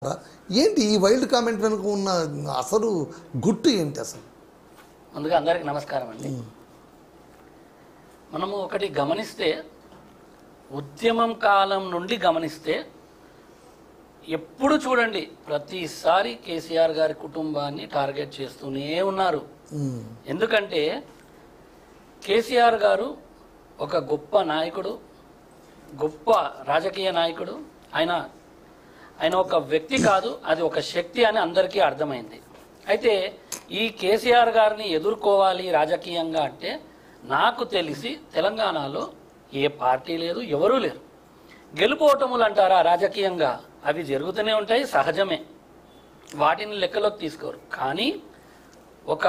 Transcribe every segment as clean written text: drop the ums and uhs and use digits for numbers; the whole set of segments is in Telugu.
ఏంటి ఈ వైల్డ్ కామెంట్ వెనుక ఉన్న అసలు గుట్టు ఏంటి అసలు? ముందుగా అందరికి నమస్కారం అండి. మనము ఒకటి గమనిస్తే, ఉద్యమం కాలం నుండి గమనిస్తే ఎప్పుడు చూడండి ప్రతిసారి కేసీఆర్ గారి కుటుంబాన్ని టార్గెట్ చేస్తూనే ఉన్నారు. ఎందుకంటే కేసీఆర్ గారు ఒక గొప్ప నాయకుడు, గొప్ప రాజకీయ నాయకుడు. ఆయన ఒక వ్యక్తి కాదు, అది ఒక శక్తి అని అందరికీ అర్థమైంది. అయితే ఈ కేసీఆర్ గారిని ఎదుర్కోవాలి రాజకీయంగా అంటే నాకు తెలిసి తెలంగాణలో ఏ పార్టీ లేదు, ఎవరూ లేరు. గెలుపోటములు అంటారా రాజకీయంగా, అవి జరుగుతూనే ఉంటాయి, సహజమే, వాటిని లెక్కలోకి తీసుకోరు. కానీ ఒక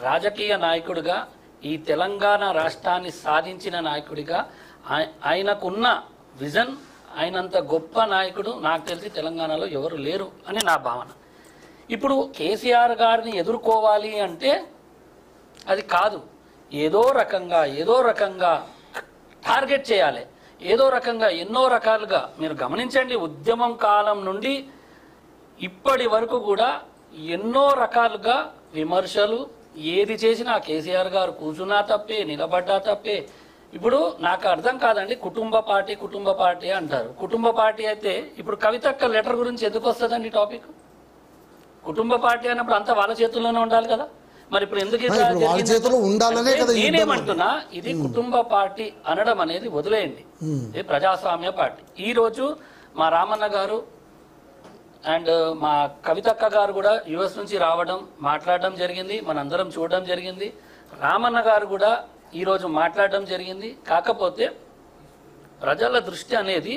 రాజకీయ నాయకుడిగా, ఈ తెలంగాణ రాష్ట్రాన్ని సాధించిన నాయకుడిగా ఆయనకున్న విజన్, ఆయనంత గొప్ప నాయకుడు నాకు తెలిసి తెలంగాణలో ఎవరు లేరు అని నా భావన. ఇప్పుడు కేసీఆర్ గారిని ఎదుర్కోవాలి అంటే అది కాదు, ఏదో రకంగా టార్గెట్ చేయాలి, ఏదో రకంగా ఎన్నో రకాలుగా. మీరు గమనించండి, ఉద్యమం కాలం నుండి ఇప్పటి వరకు కూడా ఎన్నో రకాలుగా విమర్శలు, ఏది చేసినా కేసీఆర్ గారు కూర్చున్నా తప్పే, నిలబడ్డా తప్పే. ఇప్పుడు నాకు అర్థం కాదండి, కుటుంబ పార్టీ అంటారు. కుటుంబ పార్టీ అయితే ఇప్పుడు కవితక్క లెటర్ గురించి ఎందుకు వస్తుందండి టాపిక్? కుటుంబ పార్టీ అన్నప్పుడు అంతా వాళ్ళ చేతుల్లోనే ఉండాలి కదా. మరి ఇప్పుడు ఎందుకు నేనేమంటున్నా, ఇది కుటుంబ పార్టీ అనడం అనేది వదిలేయండి, ఇది ప్రజాస్వామ్య పార్టీ. ఈ రోజు మా రామన్న గారు అండ్ మా కవితక్క గారు కూడా యుఎస్ నుంచి రావడం, మాట్లాడడం జరిగింది, మనందరం చూడడం జరిగింది. రామన్న గారు కూడా ఈరోజు మాట్లాడడం జరిగింది. కాకపోతే ప్రజల దృష్టి అనేది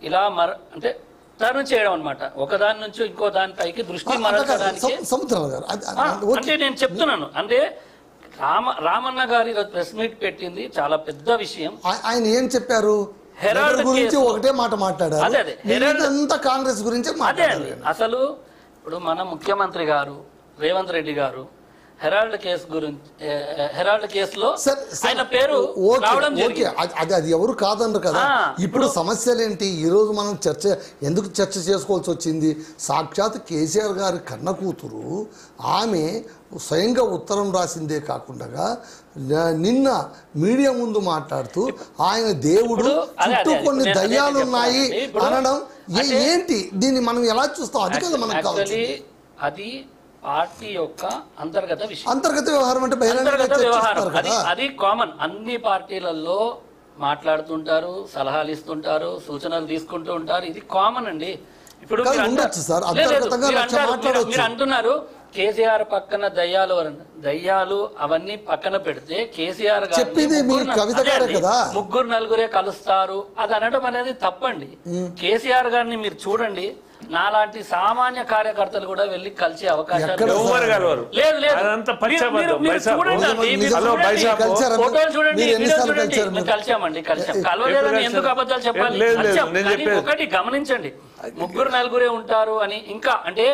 ఇలా అంటే టర్న్ చేయడం అనమాట, ఒకదాని నుంచి ఇంకో దానిపైకి దృష్టి మరల్చడానికి. అంటే నేను చెప్తున్నాను, అంటే రామన్న గారు ఈరోజు ప్రెస్ మీట్ పెట్టింది చాలా పెద్ద విషయం. ఆయన ఏం చెప్పారు? హెరాల్డ్ గురించి ఒకటే మాట మాట్లాడారు. అదే హెరాల్డ్ కాంగ్రెస్ గురించి అసలు ఇప్పుడు మన ముఖ్యమంత్రి గారు రేవంత్ రెడ్డి గారు హెరాల్డ్ కేసు గురించి, హెరాల్డ్ కేసులో ఆయన పేరు రావడం జరిగింది. అది ఎవరు కాదన్నారు కదా. ఇప్పుడు సమస్యలు ఏంటి? ఈ రోజు మనం ఎందుకు చర్చ చేసుకోవాల్సి వచ్చింది? సాక్షాత్ కేసీఆర్ గారి కన్న కూతురు ఆమె స్వయంగా ఉత్తరం రాసిందే కాకుండా నిన్న మీడియా ముందు మాట్లాడుతూ ఆయన దేవుడు చుట్టూ కొన్ని దయ్యాలు ఉన్నాయి అనడం ఏంటి? దీన్ని మనం ఎలా చూస్తాం? అది కదా మనకు కావాలి. అది పార్టీ యొక్క అంతర్గత విషయం, అంతర్గత వ్యవహారం అంటే అంతర్గత వ్యవహారం. అది కామన్, అన్ని పార్టీలలో మాట్లాడుతుంటారు, సలహాలు ఇస్తుంటారు, సూచనలు తీసుకుంటూ ఉంటారు, ఇది కామన్ అండి. ఇప్పుడు మీరు అంటున్నారు కేసీఆర్ పక్కన దయ్యాలు అవన్నీ పక్కన పెడితే కేసీఆర్ ముగ్గురు నలుగురే కలుస్తారు అది అనడం అనేది తప్పండి. కేసీఆర్ గారిని మీరు చూడండి, నాలాంటి సామాన్య కార్యకర్తలు కూడా వెళ్ళి కలిసే అవకాశాలు కలిసామండి. కలవలేదని ఎందుకు అబద్ధాలు చెప్పాలి? ఒకటి గమనించండి, ముగ్గురు నలుగురే ఉంటారు అని, ఇంకా అంటే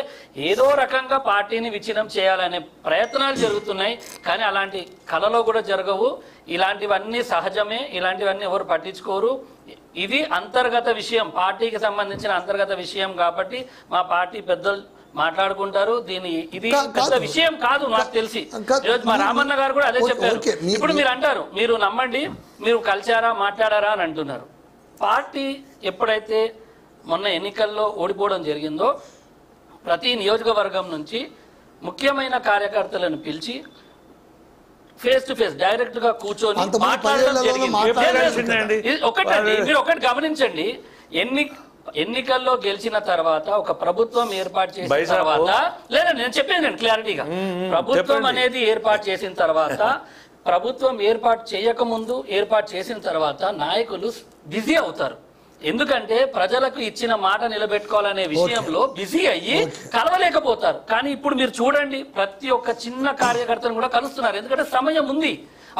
ఏదో రకంగా పార్టీని విచ్ఛిన్నం చేయాలనే ప్రయత్నాలు జరుగుతున్నాయి. కానీ అలాంటి కలలో కూడా జరగవు. ఇలాంటివన్నీ సహజమే, ఇలాంటివన్నీ ఎవరు పట్టించుకోరు. ఇది అంతర్గత విషయం, పార్టీకి సంబంధించిన అంతర్గత విషయం కాబట్టి మా పార్టీ పెద్దలు మాట్లాడుకుంటారు. ఇది పెద్ద విషయం కాదు నాకు తెలిసి. ఈరోజు మా రామన్న గారు కూడా అదే చెప్పారు. ఇప్పుడు మీరు అంటారు, మీరు నమ్మండి, మీరు కలిశారా మాట్లాడారా అని అంటున్నారు. పార్టీ ఎప్పుడైతే మొన్న ఎన్నికల్లో ఓడిపోవడం జరిగిందో ప్రతి నియోజకవర్గం నుంచి ముఖ్యమైన కార్యకర్తలను పిలిచి ఫేస్ టు ఫేస్ డైరెక్ట్ గా కూర్చొని మాట్లాడడం జరిగింది. మీరు ఒకటి గమనించండి, ఎన్నికల్లో గెలిచిన తర్వాత ఒక ప్రభుత్వం ఏర్పాటు చేసిన తర్వాత, లేదా నేను చెప్పేది క్లారిటీగా, ప్రభుత్వం అనేది ఏర్పాటు చేసిన తర్వాత, ప్రభుత్వం ఏర్పాటు చేయకముందు ఏర్పాటు చేసిన తర్వాత నాయకులు బిజీ అవుతారు. ఎందుకంటే ప్రజలకు ఇచ్చిన మాట నిలబెట్టుకోవాలనే విషయంలో బిజీ అయ్యి కలవలేకపోతారు. కానీ ఇప్పుడు మీరు చూడండి, ప్రతి ఒక్క చిన్న కార్యకర్తను కూడా కలుస్తున్నారు. ఎందుకంటే సమయం ఉంది.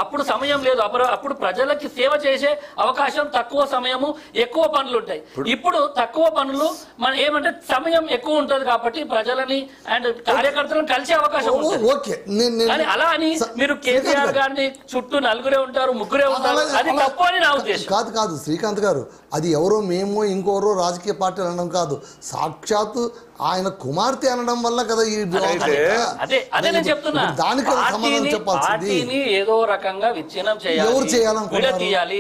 అప్పుడు సమయం లేదు, అప్పుడు ప్రజలకి సేవ చేసే అవకాశం తక్కువ సమయము, ఎక్కువ పనులు ఉంటాయి. ఇప్పుడు తక్కువ పనులు మన ఏమంటే సమయం ఎక్కువ ఉంటుంది కాబట్టి ప్రజలని అండ్ కార్యకర్తలను కలిసే అవకాశం ఉంటుంది. ఓకే కానీ అలా అని మీరు కేసీఆర్ గారిని చుట్టూ నలుగురే ఉంటారు, ముగ్గురే ఉంటారు, అది తప్పు అని నా ఉద్దేశం. కాదు శ్రీకాంత్ గారు, అది ఎవరో మేము ఇంకోరో రాజకీయ పార్టీలు అనడం కాదు, సాక్షాత్తు ఆయన కుమార్తె అనడం వల్ల కదా ఈ అదే నేను చెప్తున్నా. దానికి సమాధానం చెప్పాల్సింది. పార్టీని ఏదో రకంగా విచ్ఛిన్నం ఎవరు చేయాలి, విడదీయాలి,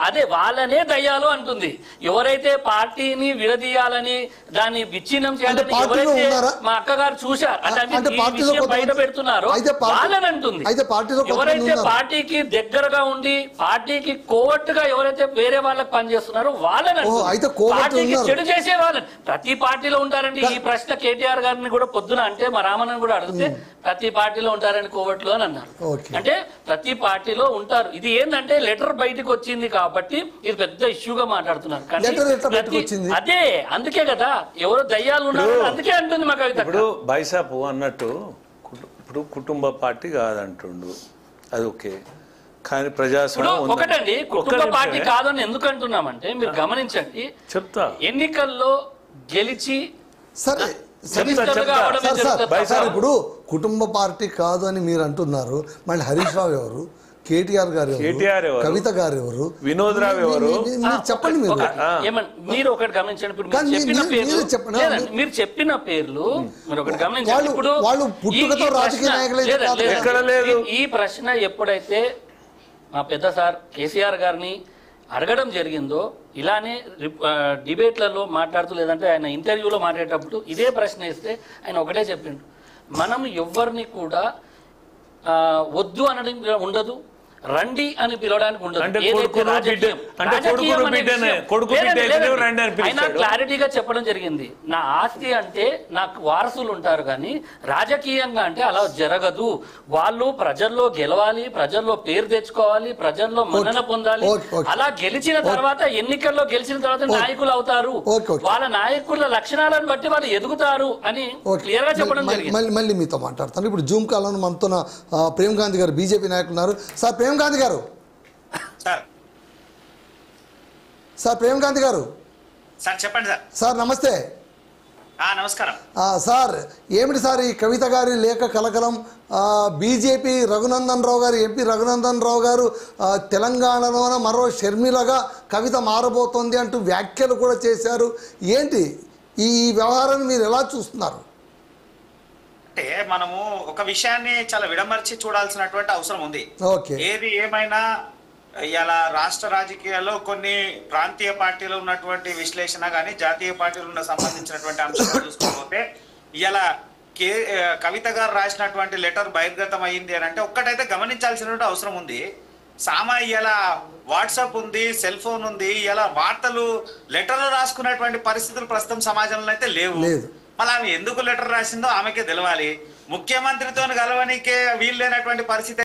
అదే వాళ్ళనే దయ్యాలు అంటుంది. ఎవరైతే పార్టీని విడదీయాలని దాన్ని విచ్ఛిన్నం చేయాలని ఎవరైతే మా అక్కగారు చూశారు బయట పెడుతున్నారో వాళ్ళని అంటుంది. ఎవరైతే పార్టీకి దగ్గరగా ఉండి పార్టీకి కోవట్టుగా ఎవరైతే వేరే వాళ్ళకి పనిచేస్తున్నారో వాళ్ళని అంటుంది. పార్టీకి చెడు చేసే వాళ్ళని ప్రతి పార్టీలో ఉంటారండి. ఈ ప్రశ్న కేటీఆర్ గారిని కూడా పొద్దున అంటే మా రామన్నని కూడా అడిగితే ప్రతి పార్టీలో ఉంటారని కోవట్లు అని అన్నారు. అంటే ప్రతి పార్టీలో ఉంటారు. ఇది ఏంటంటే లెటర్ బయటకు వచ్చింది కాబట్టి ఇది పెద్ద ఇష్యూగా మాట్లాడుతున్నారు. కానీ అదే అందుకే కదా ఎవరో దయ్యాలు ఉన్నారు అందుకే అంటుంది మా కవిత. ఇప్పుడు బైసాపు అన్నట్టు ఇప్పుడు కుటుంబ పార్టీ కాదంటుండు, అది ఓకే. కానీ ప్రజాస్వామ్యం ఒకటండి, కుటుంబ పార్టీ కాదని ఎందుకు అంటున్నామంటే మీరు గమనించండి, చెప్తా ఎన్నికల్లో గెలిచి సరే ఇప్పుడు కుటుంబ పార్టీ కాదు అని మీరు అంటున్నారు. మళ్ళీ హరీష్ రావు ఎవరు, కేటీఆర్ గారు ఎవరు, కవిత గారు ఎవరు, వినోద్ రావు ఎవరు, చెప్పండి. మీరు ఒకటి గమనించండి, మీరు చెప్పిన పేర్లు మీరు ఒకటి గమనించండి. ఇప్పుడు వాళ్ళు పుట్టుకతో రాజకీయ నాయకులు. ఈ ప్రశ్న ఎప్పుడైతే మా పెద్ద సార్ కేసీఆర్ గారిని అడగడం జరిగిందో, ఇలానే డిబేట్లలో మాట్లాడుతూ లేదంటే ఆయన ఇంటర్వ్యూలో మాట్లాడేటప్పుడు ఇదే ప్రశ్న ఇస్తే ఆయన ఒకటే చెప్పిండు, మనం ఎవరిని కూడా వద్దు అనడం ఉండదు, రండి అని పిలవడానికి ఉండదు. ఆయన క్లారిటీగా చెప్పడం జరిగింది, నా ఆస్తి అంటే నాకు వారసులు ఉంటారు కానీ రాజకీయంగా అంటే అలా జరగదు. వాళ్ళు ప్రజల్లో గెలవాలి, ప్రజల్లో పేరు తెచ్చుకోవాలి, ప్రజల్లో మన్నన పొందాలి. అలా గెలిచిన తర్వాత ఎన్నికల్లో గెలిచిన తర్వాత నాయకులు అవుతారు, వాళ్ళ నాయకుల లక్షణాలను బట్టి వాళ్ళు ఎదుగుతారు అని క్లియర్ గా చెప్పడం జరిగింది. మళ్ళీ మీతో మాట్లాడతాను. ఇప్పుడు జూమ్ కాలంలో మనతో ప్రేమ్ గాంధీ గారు బీజేపీ నాయకులు ఉన్నారు. సార్ ప్రేమ్ గాంధీ గారు, సార్ ప్రేమ్ గాంధీ గారు సార్ చెప్పండి సార్. సార్ నమస్తే. నమస్కారం సార్. ఏమిటి సార్ ఈ కవిత గారి లేఖ కలకలం? బీజేపీ రఘునందన్ రావు గారు, ఎంపీ రఘునందన్ రావు గారు తెలంగాణలోన మరో షర్మిలగా కవిత మారబోతోంది అంటూ వ్యాఖ్యలు కూడా చేశారు. ఏంటి ఈ వ్యవహారాన్ని మీరు ఎలా చూస్తున్నారు? అంటే మనము ఒక విషయాన్ని చాలా విడమర్చి చూడాల్సినటువంటి అవసరం ఉంది. ఏది ఏమైనా ఇలా రాష్ట్ర రాజకీయాల్లో కొన్ని ప్రాంతీయ పార్టీలు ఉన్నటువంటి విశ్లేషణ కానీ జాతీయ పార్టీలు సంబంధించినటువంటి అంశాలు చూసుకోకపోతే ఇలా కవిత గారు రాసినటువంటి లెటర్ బహిర్గతం అయ్యింది అని అంటే ఒక్కటైతే గమనించాల్సినటువంటి అవసరం ఉంది. ఇలా వాట్సాప్ ఉంది, సెల్ ఫోన్ ఉంది, ఇలా వార్తలు లెటర్లు రాసుకునేటువంటి పరిస్థితులు ప్రస్తుతం సమాజంలో అయితే లేవు. మళ్ళీ ఆమె ఎందుకు లెటర్ రాసిందో ఆమెకే తెలవాలి. ముఖ్యమంత్రితో కలవనికే వీలు లేనటువంటి పరిస్థితి